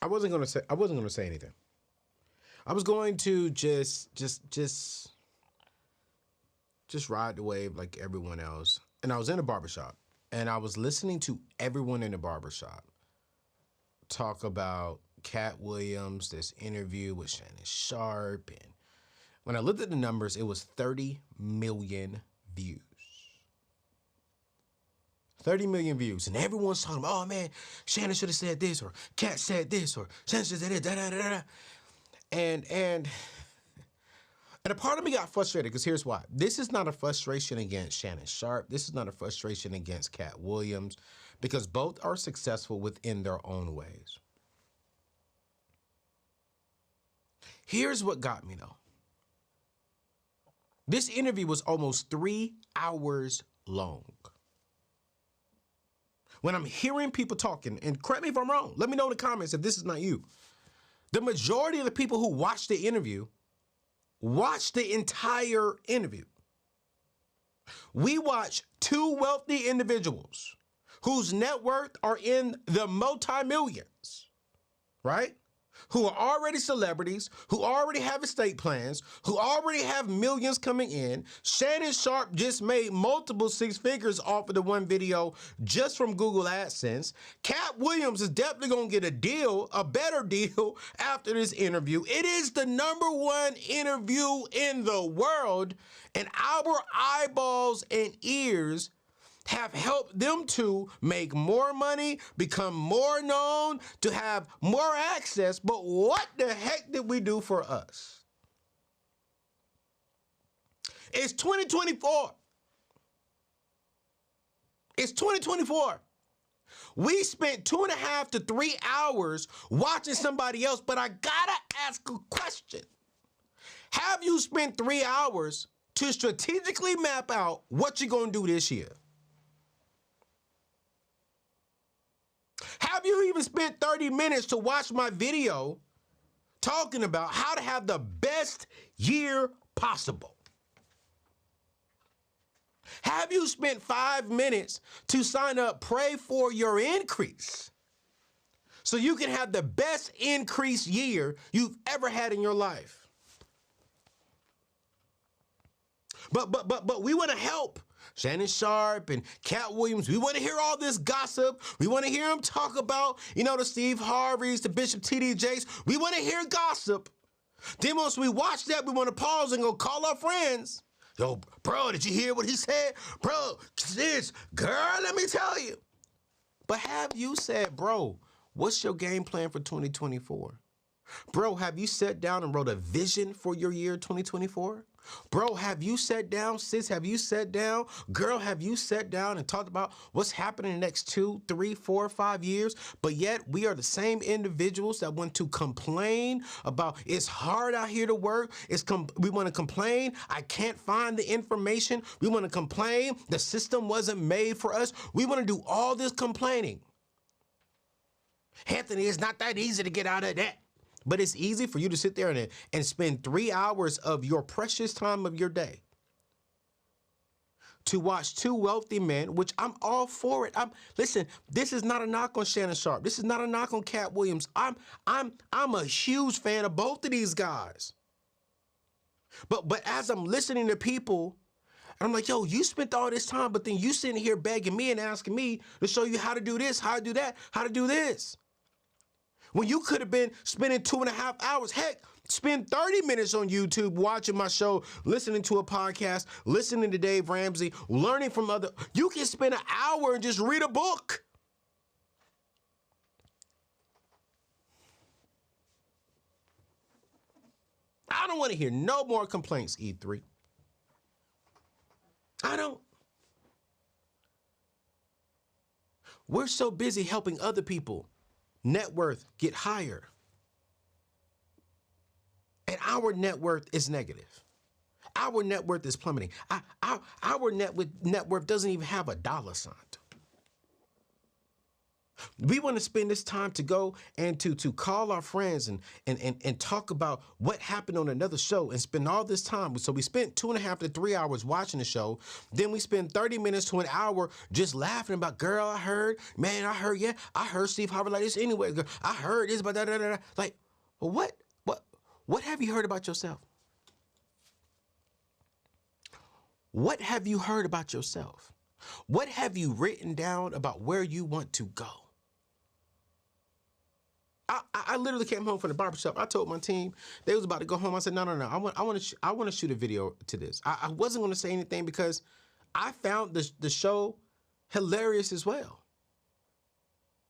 I wasn't gonna say anything. I was going to just ride the wave like everyone else. And I was in a barbershop and I was listening to everyone in the barbershop talk about Katt Williams, this interview with Shannon Sharpe. And when I looked at the numbers, it was 30 million views. 30 million views. And everyone's talking about, oh man, Shannon should have said this, or Katt said this, or Shannon should have said this, da da da da. And a part of me got frustrated because here's why. This is not a frustration against Shannon Sharpe. This is not a frustration against Katt Williams, because both are successful within their own ways. Here's what got me though. This interview was almost 3 hours long. When I'm hearing people talking, and correct me if I'm wrong, let me know in the comments if this is not you. The majority of the people who watched the interview watched the entire interview. We watched two wealthy individuals whose net worth are in the multi-millions, right? Who are already celebrities, who already have estate plans, who already have millions coming in. Shannon Sharpe just made multiple six figures off of the one video just from Google AdSense. Katt Williams is definitely going to get a deal, a better deal after this interview. It is the #1 interview in the world, and our eyeballs and ears have helped them to make more money, become more known, to have more access. But what the heck did we do for us? It's 2024. It's 2024. We spent 2.5 to 3 hours watching somebody else, but I gotta ask a question. Have you spent 3 hours to strategically map out what you're gonna do this year? Have you even spent 30 minutes to watch my video talking about how to have the best year possible? Have you spent 5 minutes to sign up, pray for your increase, so you can have the best increase year you've ever had in your life? But we want to help Shannon Sharpe and Katt Williams. We want to hear all this gossip. We want to hear them talk about, the Steve Harveys, the Bishop T.D. Jakes. We want to hear gossip. Then once we watch that, we want to pause and go call our friends. Yo, bro, did you hear what he said? Bro, sis, girl, let me tell you. But have you said, bro, what's your game plan for 2024? Bro, have you sat down and wrote a vision for your year 2024? Bro, have you sat down? Sis, have you sat down? Girl, have you sat down and talked about what's happening in the next 2, 3, 4, 5 years? But yet we are the same individuals that want to complain about it's hard out here to work. We want to complain. I can't find the information. We want to complain. The system wasn't made for us. We want to do all this complaining. Anthony, it's not that easy to get out of that. But it's easy for you to sit there and spend 3 hours of your precious time of your day to watch two wealthy men, which I'm all for it. Listen, this is not a knock on Shannon Sharpe. This is not a knock on Katt Williams. I'm a huge fan of both of these guys. But as I'm listening to people, I'm like, yo, you spent all this time, but then you sitting here begging me and asking me to show you how to do this, how to do that, how to do this. When you could have been spending 2.5 hours, heck, spend 30 minutes on YouTube watching my show, listening to a podcast, listening to Dave Ramsey, learning from other. You can spend an hour and just read a book. I don't want to hear no more complaints, E3. I don't. We're so busy helping other people net worth get higher, and our net worth is negative. Our net worth is plummeting. Our net worth doesn't even have a dollar sign. We want to spend this time to go and to call our friends and talk about what happened on another show and spend all this time. So we spent 2.5 to 3 hours watching the show. Then we spend 30 minutes to an hour just laughing about, girl, I heard, man, I heard, yeah, I heard Steve Harvey like this anyway. Girl, I heard this, but da da da da. Like, well, what have you heard about yourself? What have you heard about yourself? What have you written down about where you want to go? I literally came home from the barbershop. I told my team they was about to go home. I said, no. I want to shoot a video to this. I wasn't going to say anything because I found the show hilarious as well.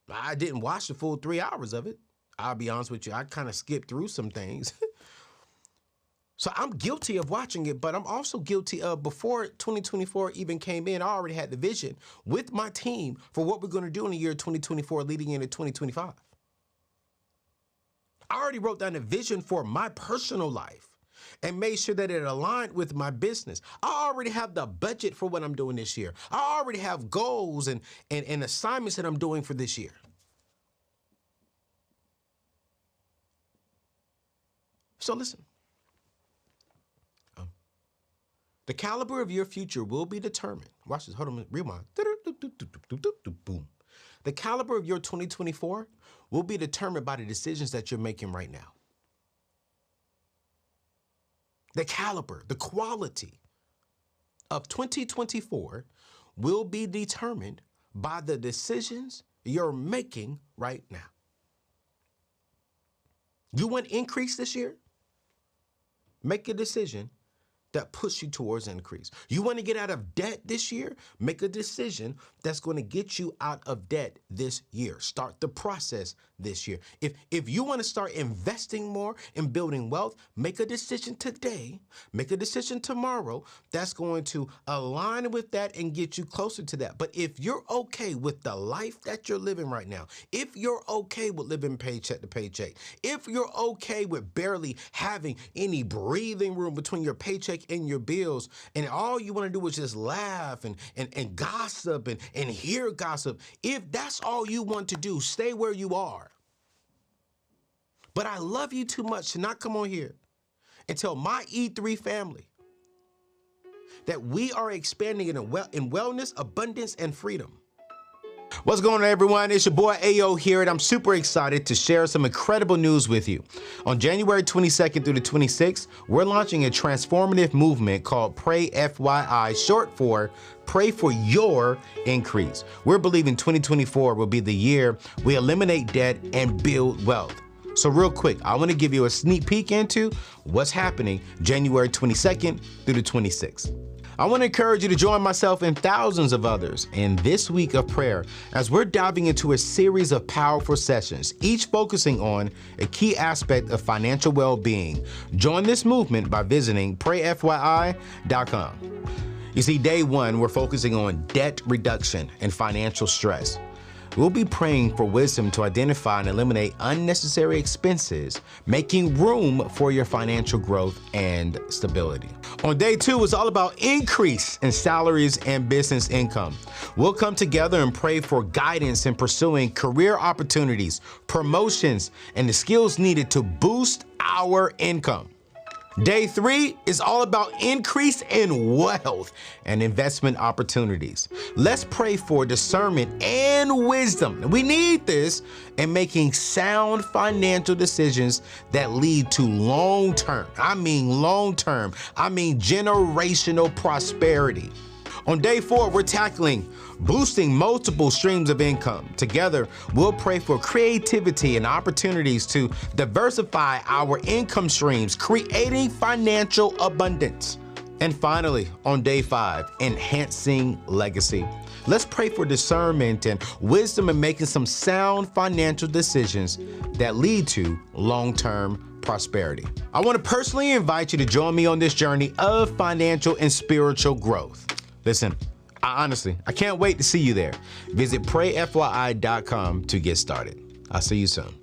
I didn't watch the full 3 hours of it. I'll be honest with you. I kind of skipped through some things. So I'm guilty of watching it, but I'm also guilty of, before 2024 even came in, I already had the vision with my team for what we're going to do in the year 2024 leading into 2025. I already wrote down a vision for my personal life and made sure that it aligned with my business. I already have the budget for what I'm doing this year. I already have goals and assignments that I'm doing for this year. So listen, the caliber of your future will be determined. Watch this, hold on, rewind. Boom. The caliber of your 2024 will be determined by the decisions that you're making right now. The caliber, the quality of 2024 will be determined by the decisions you're making right now. You want increase this year? Make a decision that push you towards increase. You want to get out of debt this year? Make a decision that's going to get you out of debt this year. Start the process this year. If you want to start investing more in building wealth, make a decision today, make a decision tomorrow that's going to align with that and get you closer to that. But if you're okay with the life that you're living right now, if you're okay with living paycheck to paycheck, if you're okay with barely having any breathing room between your paycheck and your bills, and all you want to do is just laugh and gossip and hear gossip, if that's all you want to do, stay where you are. But I love you too much to not come on here and tell my E3 family that we are expanding in wellness, abundance, and freedom. What's going on, everyone? It's your boy Ayo here, and I'm super excited to share some incredible news with you. On January 22nd through the 26th, we're launching a transformative movement called Pray FYI, short for Pray for Your Increase. We're believing 2024 will be the year we eliminate debt and build wealth. So real quick, I want to give you a sneak peek into what's happening January 22nd through the 26th. I want to encourage you to join myself and thousands of others in this week of prayer as we're diving into a series of powerful sessions, each focusing on a key aspect of financial well-being. Join this movement by visiting prayfyi.com. You see, day one, we're focusing on debt reduction and financial stress. We'll be praying for wisdom to identify and eliminate unnecessary expenses, making room for your financial growth and stability. On day two, it's all about increase in salaries and business income. We'll come together and pray for guidance in pursuing career opportunities, promotions, and the skills needed to boost our income. Day three is all about increase in wealth and investment opportunities. Let's pray for discernment and wisdom. We need this in making sound financial decisions that lead to long-term, I mean generational prosperity. On day four, we're tackling boosting multiple streams of income. Together, we'll pray for creativity and opportunities to diversify our income streams, creating financial abundance. And finally, on day five, enhancing legacy. Let's pray for discernment and wisdom in making some sound financial decisions that lead to long-term prosperity. I want to personally invite you to join me on this journey of financial and spiritual growth. Listen, I can't wait to see you there. Visit prayfyi.com to get started. I'll see you soon.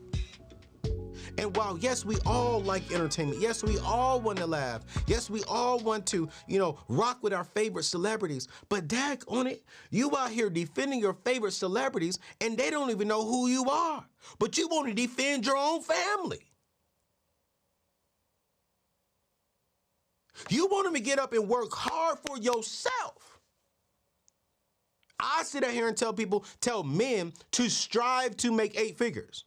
And while, yes, we all like entertainment. Yes, we all want to laugh. Yes, we all want to, rock with our favorite celebrities. But dag on it, you out here defending your favorite celebrities and they don't even know who you are. But you want to defend your own family. You want them to get up and work hard for yourself. I sit out here and tell men to strive to make 8 figures.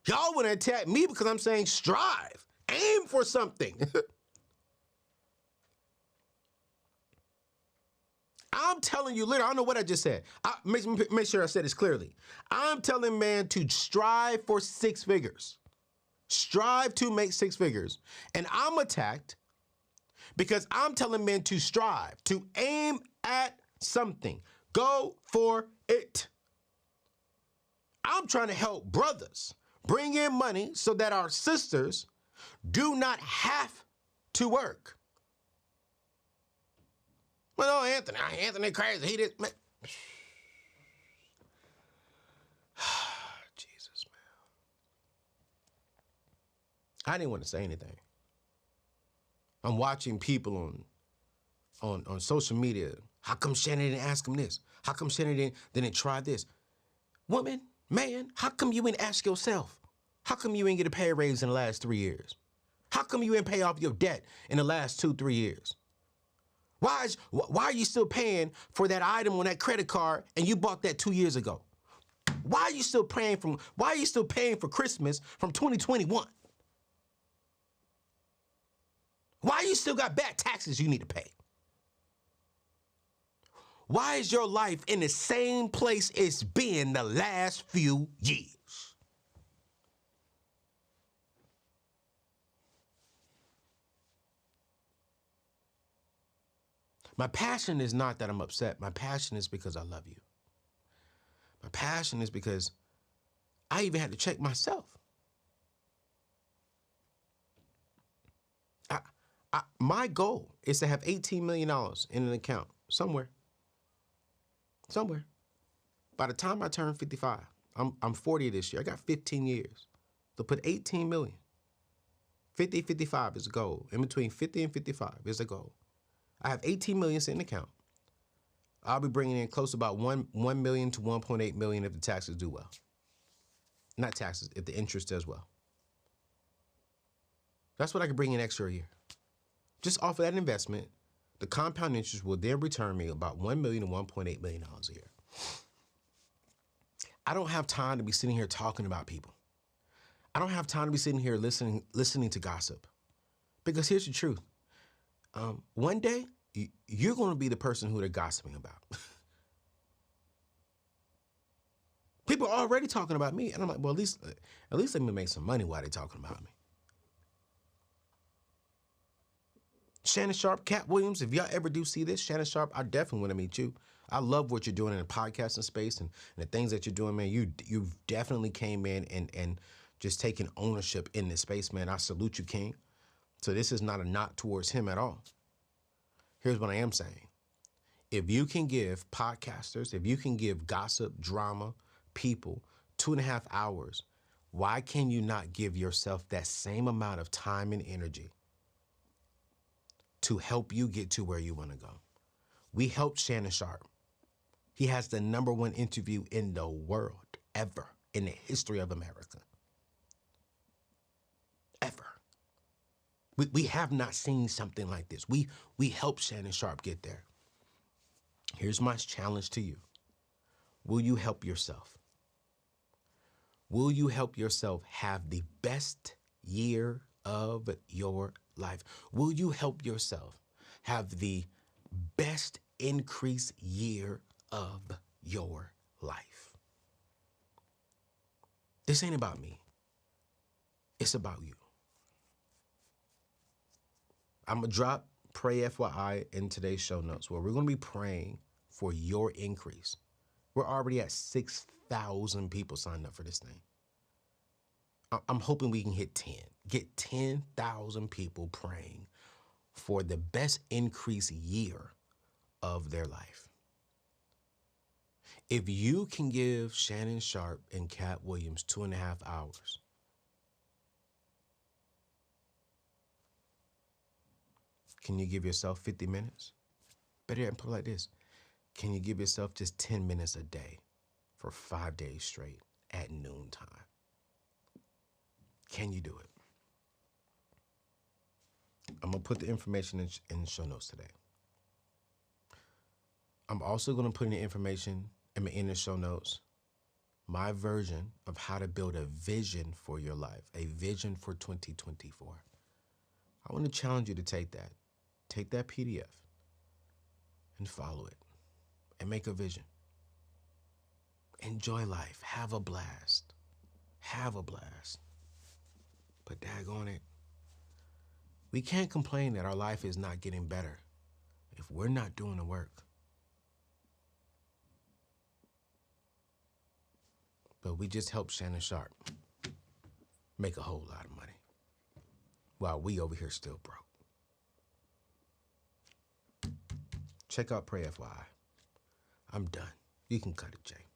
Y'all want to attack me because I'm saying strive, aim for something. I'm telling you, literally, I don't know what I just said. Make sure I said this clearly. I'm telling man to strive for 6 figures. Strive to make 6 figures. And I'm attacked because I'm telling men to strive, to aim at something. Go for it. I'm trying to help brothers bring in money so that our sisters do not have to work. Well, no, Anthony crazy. He did. Man. Jesus, man. I didn't want to say anything. I'm watching people on social media. How come Shannon didn't ask him this? How come Shannon didn't try this? Woman, man, how come you ain't ask yourself? How come you ain't get a pay raise in the last 3 years? How come you ain't pay off your debt in the last 2-3 years? Why are you still paying for that item on that credit card and you bought that 2 years ago? Why are you still paying for Christmas from 2021? Why you still got back taxes you need to pay? Why is your life in the same place it's been the last few years? My passion is not that I'm upset. My passion is because I love you. My passion is because I even had to check myself. My goal is to have $18 million in an account somewhere. By the time I turn 55, I'm 40 this year. I got 15 years to put 18 million. 50, 55 is a goal. In between 50 and 55 is a goal. I have 18 million sitting in the account. I'll be bringing in close to about 1 million to 1.8 million if the taxes do well. Not taxes, if the interest does well. That's what I could bring in extra a year. Just off of that investment, the compound interest will then return me about 1 million to 1.8 million dollars a year. I don't have time to be sitting here talking about people. I don't have time to be sitting here listening to gossip. Because here's the truth. One day, you're going to be the person who they're gossiping about. People are already talking about me. And I'm like, well, at least let me make some money while they're talking about me. Shannon Sharpe, Katt Williams, if y'all ever do see this, Shannon Sharpe, I definitely want to meet you. I love what you're doing in the podcasting space and the things that you're doing, man. You've definitely came in and just taken ownership in this space, man. I salute you, King. So this is not a knock towards him at all. Here's what I am saying. If you can give podcasters, if you can give gossip, drama, people 2.5 hours, why can you not give yourself that same amount of time and energy to help you get to where you want to go? We helped Shannon Sharpe. He has the #1 interview in the world ever in the history of America. Ever. We have not seen something like this. We helped Shannon Sharpe get there. Here's my challenge to you. Will you help yourself? Will you help yourself have the best year of your life? Will you help yourself have the best increase year of your life? This ain't about me. It's about you. I'm going to drop Pray FYI in today's show notes where we're going to be praying for your increase. We're already at 6,000 people signed up for this thing. I'm hoping we can hit 10. Get 10,000 people praying for the best increase year of their life. If you can give Shannon Sharpe and Katt Williams 2.5 hours Can you give yourself 50 minutes? Better yet, put it like this. Can you give yourself just 10 minutes a day for 5 days straight at noontime? Can you do it? I'm going to put the information in the show notes today. I'm also going to put in the information in the show notes, my version of how to build a vision for your life, a vision for 2024. I want to challenge you to take that PDF and follow it and make a vision. Enjoy life. Have a blast. Have a blast. But daggone it, we can't complain that our life is not getting better if we're not doing the work. But we just helped Shannon Sharpe make a whole lot of money while we over here still broke. Check out Pray FYI. I'm done. You can cut it, Jay.